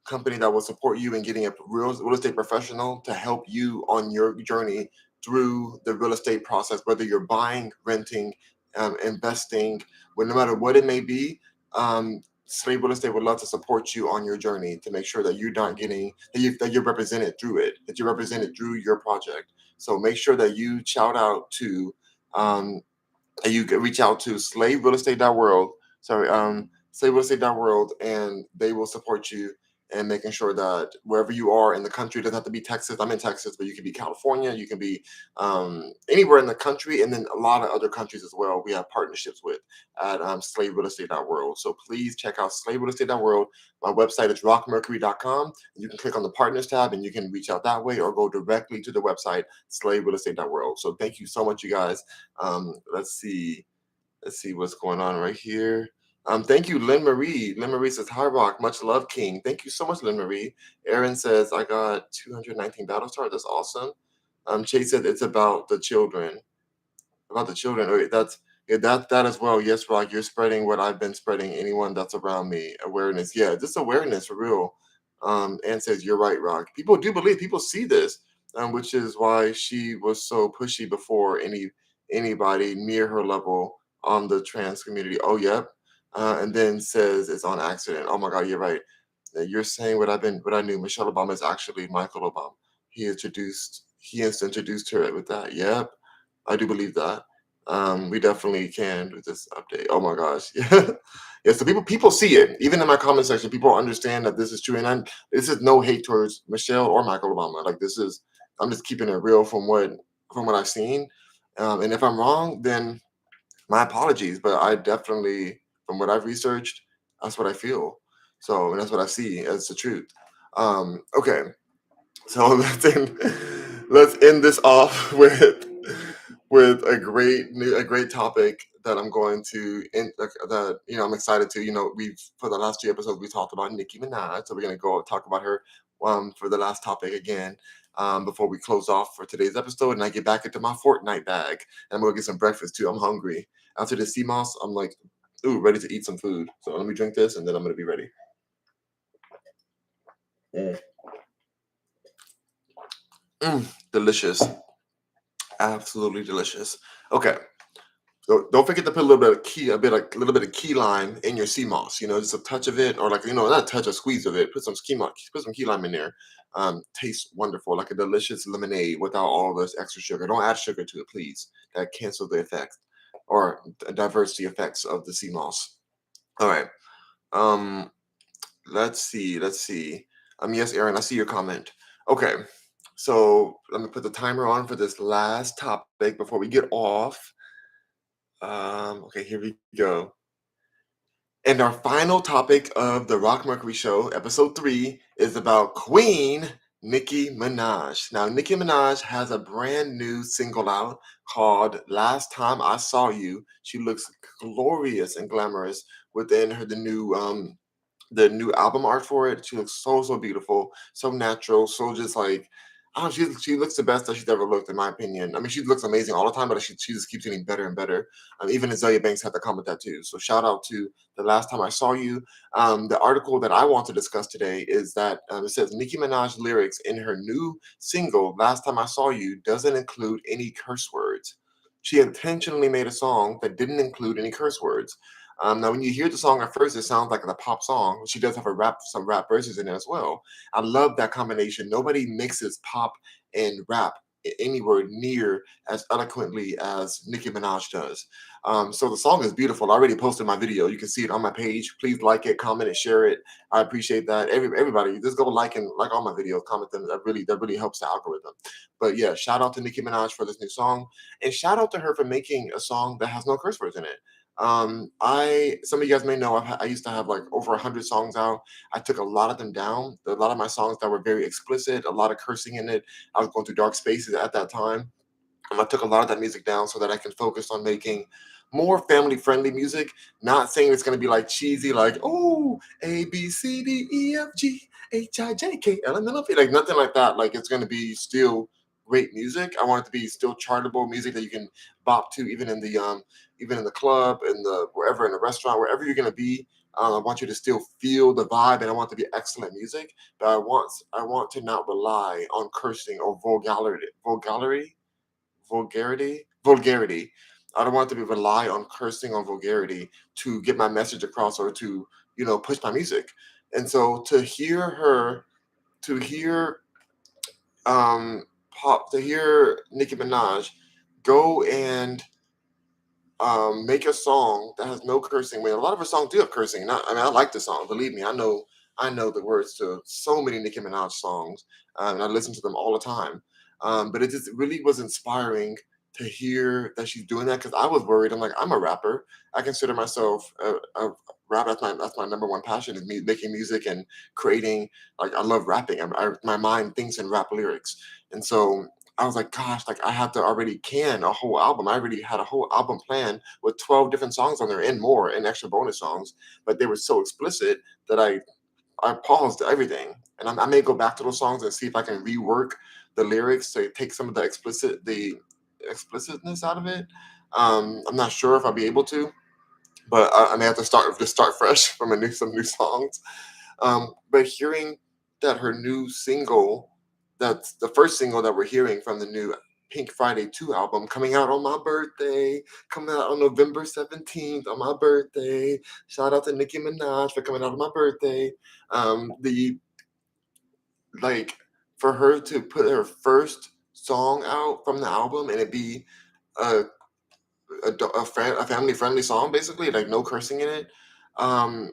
company that will support you in getting a real estate professional to help you on your journey through the real estate process, whether you're buying, renting, investing, but no matter what it may be. Slave Real Estate would love to support you on your journey to make sure that you're not getting that you're represented through it, that you're represented through your project. So make sure that you shout out to um, you can reach out to slaverealestate.world. Sorry, slaverealestate.world, and they will support you in making sure that wherever you are in the country, it doesn't have to be Texas. I'm in Texas, but you can be California, you can be anywhere in the country, and then a lot of other countries as well. We have partnerships with at slaverealestate.world. So please check out slaverealestate.world. My website is rockmercury.com. You can click on the partners tab and you can reach out that way, or go directly to the website slaverealestate.world. So thank you so much, you guys. Let's see. Let's see what's going on right here. Thank you, Lynn Marie. Lynn Marie says, "Hi, Rock. Much love, King." Thank you so much, Lynn Marie. Aaron says, "I got 219 battle stars. That's awesome." Chase said, "It's about the children." About the children. Okay, that's yeah, that as well. Yes, Rock. You're spreading what I've been spreading. Anyone that's around me, awareness. Yeah, just awareness for real. And says, "You're right, Rock. People do believe, people see this, which is why she was so pushy before anybody near her level on the trans community. Oh, yep." And then says it's on accident. Oh my God, you're right. You're saying what I knew. Michelle Obama is actually Michael Obama. He has introduced her with that. Yep, I do believe that. We definitely can with this update. Oh my gosh, yeah, yeah. So people see it. Even in my comment section, people understand that this is true, and this is no hate towards Michelle or Michael Obama. Like this is, I'm just keeping it real from what I've seen. And if I'm wrong, then my apologies. But I definitely, from what I've researched, that's what I feel. So and that's what I see as the truth. Okay, so let's end this off with a great topic that I'm going to that I'm excited to. We've for the last 2 episodes we talked about Nicki Minaj, so we're gonna go talk about her for the last topic again. Before we close off for today's episode, and I get back into my Fortnite bag, and I'm gonna get some breakfast too. I'm hungry. After the sea moss, I'm like, ooh, ready to eat some food. So let me drink this, and then I'm gonna be ready. Mm. Delicious, absolutely delicious. Okay. So don't forget to put a little bit of a little bit of key lime in your sea moss. Just a touch of it, or like not a touch, a squeeze of it. Put some key lime in there. Tastes wonderful, like a delicious lemonade without all this extra sugar. Don't add sugar to it, please. That cancels the effect or diverts the effects of the sea moss. All right. Um, let's see. Let's see. Yes, Aaron, I see your comment. Okay. So let me put the timer on for this last topic before we get off. Okay, here we go. And our final topic of the Rock Mercury Show, episode 3, is about Queen Nicki Minaj. Now, Nicki Minaj has a brand new single out called Last Time I Saw You. She looks glorious and glamorous within the new album art for it. She looks so beautiful, so natural, so just like I don't know, she looks the best that she's ever looked, in my opinion. I mean, she looks amazing all the time, but she just keeps getting better and better. Even Azalea Banks had to comment that too. So shout out to the last time I saw you. The article that I want to discuss today is that it says Nicki Minaj lyrics in her new single "Last Time I Saw You" doesn't include any curse words. She intentionally made a song that didn't include any curse words. Now, when you hear the song at first, it sounds like a pop song. She does have some rap verses in it as well. I love that combination. Nobody mixes pop and rap anywhere near as eloquently as Nicki Minaj does. So the song is beautiful. I already posted my video. You can see it on my page. Please like it, comment it, share it. I appreciate that. Everybody, just go like all my videos, comment them. That really helps the algorithm. But yeah, shout out to Nicki Minaj for this new song, and shout out to her for making a song that has no curse words in it. I Some of you guys may know I used to have like over 100 songs out. I took a lot of them down. A lot of my songs that were very explicit, a lot of cursing in it. I was going through dark spaces at that time. I took a lot of that music down so that I can focus on making more family friendly music. Not saying it's going to be like cheesy, like, oh, A, B, C, D, E, F, G, H, I, J, K, L, M, N, O, P. Like nothing like that. Like it's going to be still great music. I want it to be still chartable music that you can bop to even in the club, in the wherever, in the restaurant, wherever you're going to be. I want you to still feel the vibe, and I want it to be excellent music. But I want to not rely on cursing or vulgarity. I don't want to be rely on cursing on vulgarity to get my message across or to push my music. And so to hear to hear Nicki Minaj go and make a song that has no cursing. When a lot of her songs do have cursing. I like the song. Believe me, I know the words to so many Nicki Minaj songs, and I listen to them all the time. But it just really was inspiring to hear that she's doing that because I was worried. I'm like, I'm a rapper. I consider myself a rap. That's my number one passion is making music and creating. Like I love rapping. My mind thinks in rap lyrics, and so I was like, gosh, like I had to already can a whole album. I already had a whole album planned with 12 different songs on there and more and extra bonus songs, but they were so explicit that I paused everything. And I may go back to those songs and see if I can rework the lyrics to take some of the explicitness out of it. I'm not sure if I'll be able to, but I may have to start fresh from some new songs. But hearing that her new single, that's the first single that we're hearing from the new Pink Friday 2 album, coming out on my birthday, coming out on November 17th on my birthday. Shout out to Nicki Minaj for coming out on my birthday. The like for her to put her first song out from the album and it be a a family friendly song, basically, like no cursing in it. Um,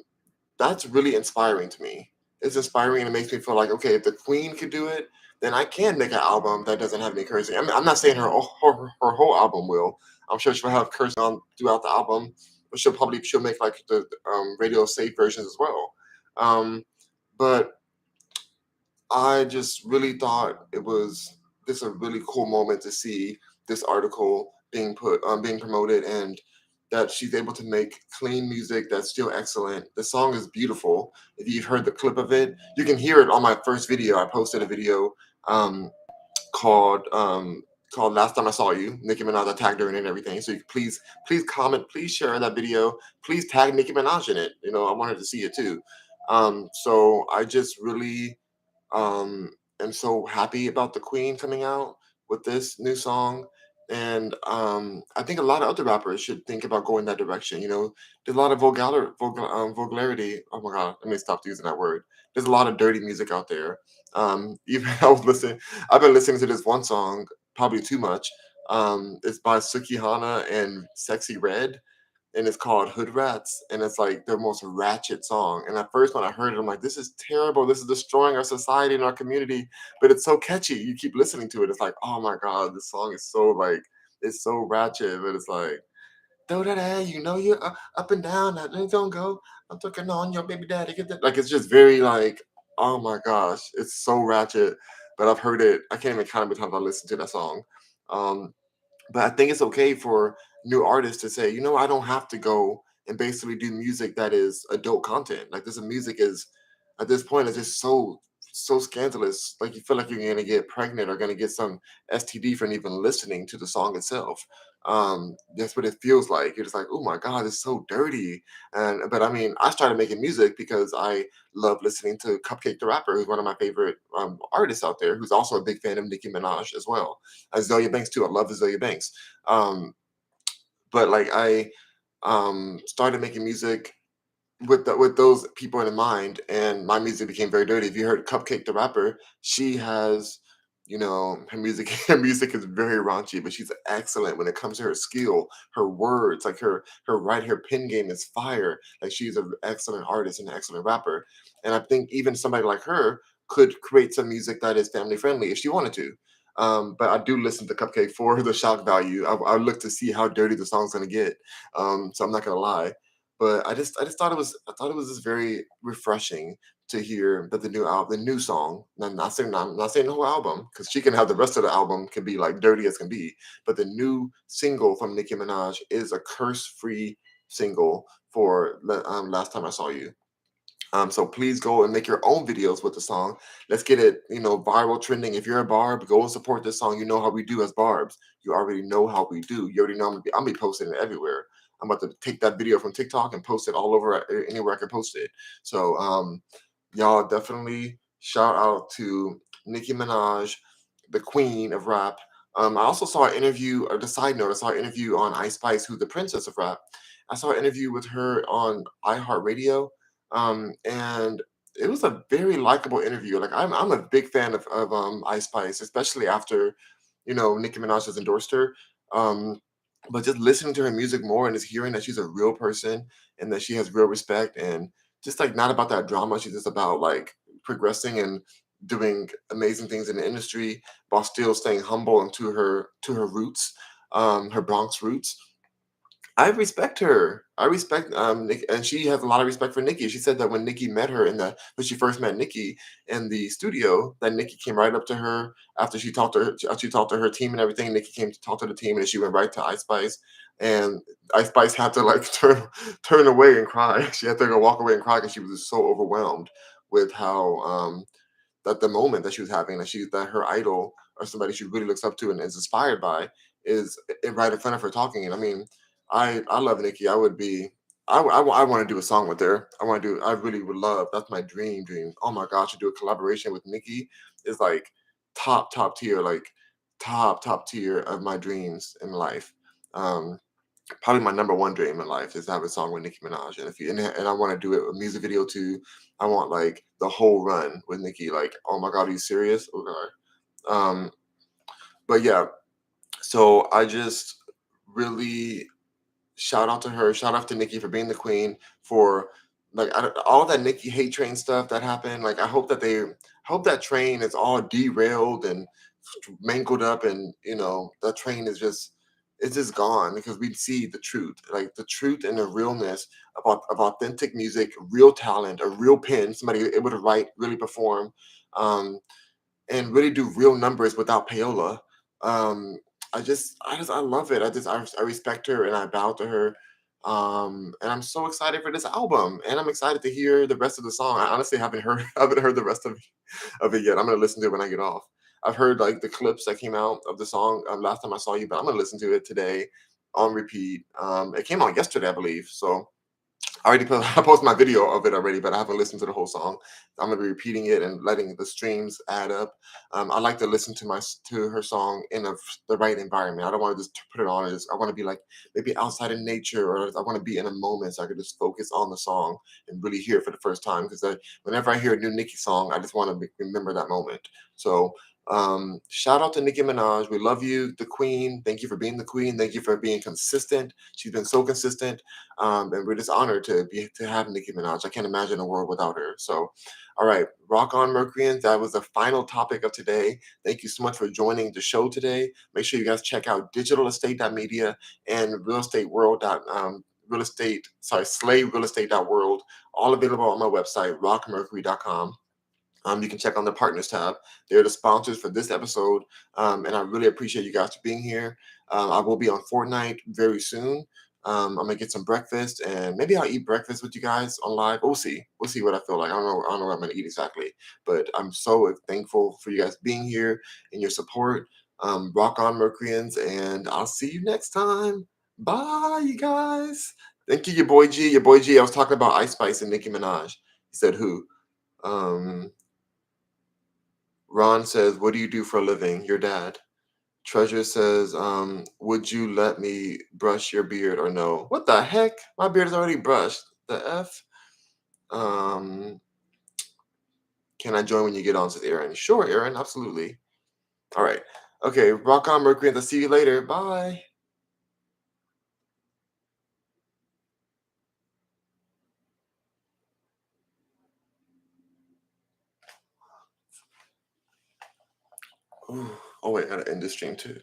that's really inspiring to me. It's inspiring and it makes me feel like, okay, if the Queen could do it, then I can make an album that doesn't have any cursing. I'm not saying her whole album will. I'm sure she'll have cursing on throughout the album, but she'll make like the radio safe versions as well. Um, but I just really thought it was this a really cool moment to see this article being promoted, and that she's able to make clean music that's still excellent. The song is beautiful. If you've heard the clip of it, you can hear it on my first video. I posted a video um, called called "Last Time I Saw You." Nicki Minaj, I tagged her in it and everything. So you please comment, please share that video, please tag Nicki Minaj in it. I wanted to see it too. So I just really am so happy about the Queen coming out with this new song. And I think a lot of other rappers should think about going that direction. There's a lot of vulgarity. Oh my God, let me stop using that word. There's a lot of dirty music out there. Even I've been listening to this one song probably too much. It's by Sukihana and Sexy Red, and it's called Hood Rats, and it's like their most ratchet song. And at first, when I heard it, I'm like, this is terrible. This is destroying our society and our community. But it's so catchy. You keep listening to it. It's like, oh my God, this song is so like, it's so ratchet. But it's like, throw that ass, you're up and down. That ain't gonna go. I'm talking on your baby daddy. Get that. Like, it's just very like, oh my gosh, it's so ratchet. But I've heard it. I can't even count how many times I listened to that song. Um, but I think it's okay for new artists to say, I don't have to go and basically do music that is adult content. Like this music is at this point is just so scandalous. Like you feel like you're gonna get pregnant or gonna get some STD from even listening to the song itself. That's what it feels like. You're just like, oh my God, it's so dirty. And but I mean, I started making music because I love listening to Cupcake the Rapper, who's one of my favorite artists out there, who's also a big fan of Nicki Minaj as well. Azalea Banks too. I love Azalea Banks. Um, but like I started making music with those people in mind, and my music became very dirty. If you heard Cupcake the Rapper, she has, her music her music is very raunchy, but she's excellent when it comes to her skill, her words, like her pen game is fire. Like she's an excellent artist and an excellent rapper. And I think even somebody like her could create some music that is family friendly if she wanted to. But I do listen to Cupcake for the shock value. I look to see how dirty the song's gonna get. So I'm not gonna lie, but I just thought it was just very refreshing to hear that the new song. I'm not saying the whole album because she can have the rest of the album can be like dirty as can be, but the new single from Nicki Minaj is a curse free single for Last Time I Saw You. So please go and make your own videos with the song. Let's get it, viral trending. If you're a Barb, go and support this song. You know how we do as Barbs. You already know how we do. You already know I'm gonna be posting it everywhere. I'm about to take that video from TikTok and post it all over anywhere I can post it. So y'all definitely shout out to Nicki Minaj, the queen of rap. I also saw an interview, or the side note, I saw an interview on Ice Spice, who's the princess of rap. I saw an interview with her on iHeartRadio, and it was a very likable interview. Like I'm a big fan of Ice Spice, especially after Nicki Minaj has endorsed her. Um, but just listening to her music more and just hearing that she's a real person and that she has real respect, and just like not about that drama. She's just about like progressing and doing amazing things in the industry while still staying humble and to her roots, her Bronx roots. I respect her. I respect Nick, and she has a lot of respect for Nicki. She said that when Nicki met her when she first met Nicki in the studio, that Nicki came right up to her after she talked to her team and everything. Nicki came to talk to the team, and she went right to Ice Spice, and Ice Spice had to like turn away and cry. She had to go walk away and cry because she was just so overwhelmed with how that the moment that she was having, that her idol or somebody she really looks up to and is inspired by is right in front of her talking. And I mean, I love Nicki. I want to do a song with her. I really would love. That's my dream. Oh my gosh, to do a collaboration with Nicki is like top tier, like top tier of my dreams in life. Um, Probably my number one dream in life is to have a song with Nicki Minaj. And if you and I want to do it a music video too. I want like the whole run with Nicki. Like, oh my god, are you serious? Oh god. But yeah, so I just really shout out to her. Shout out to Nicki for being the queen. For like all that Nicki hate train stuff that happened. Like I hope that train is all derailed and mangled up, and that train is just it's just gone because we see the truth, like the truth and the realness of authentic music, real talent, a real pen, somebody able to write, really perform. Um, and really do real numbers without payola. Um, I love it. I respect her and I bow to her. And I'm so excited for this album, and I'm excited to hear the rest of the song. I honestly haven't heard haven't heard the rest of it yet. I'm gonna listen to it when I get off. I've heard like the clips that came out of the song last time I saw you, but I'm gonna listen to it today on repeat. It came out yesterday, I believe. So I posted my video of it already, but I haven't listened to the whole song. I'm gonna be repeating it and letting the streams add up. I like to listen to her song in the right environment. I don't want to just put it on. I want to be like maybe outside in nature, or I want to be in a moment so I can just focus on the song and really hear it for the first time. Because whenever I hear a new Nicki song, I just want to remember that moment. So shout out to Nicki Minaj. We love you, the queen. Thank you for being the queen. Thank you for being consistent. She's been so consistent, and we're just honored to have Nicki Minaj. I can't imagine a world without her. So, all right, rock on, Mercuryans. That was the final topic of today. Thank you so much for joining the show today. Make sure you guys check out digitалestate.media and real estate, sorry, slave real estate.world, all available on my website, rockmercury.com. You can check on the partners tab. They're the sponsors for this episode, and I really appreciate you guys for being here. I will be on Fortnite very soon. I'm gonna get some breakfast, and maybe I'll eat breakfast with you guys on live. We'll see. We'll see what I feel like. I don't know what I'm gonna eat exactly, but I'm so thankful for you guys being here and your support. Rock on, Mercuryans, and I'll see you next time. Bye, you guys. Thank you, your boy G. Your boy G. I was talking about Ice Spice and Nicki Minaj. He said who? Um, Ron says, "What do you do for a living?" Your dad. Treasure says, "Would you let me brush your beard or no?" What the heck? My beard is already brushed. The F? Um, can I join when you get on? Says Aaron. Sure, Aaron, absolutely. All right. Okay, rock on, Mercury, and I'll see you later. Bye. Ooh. Oh, wait, I gotta end this stream too.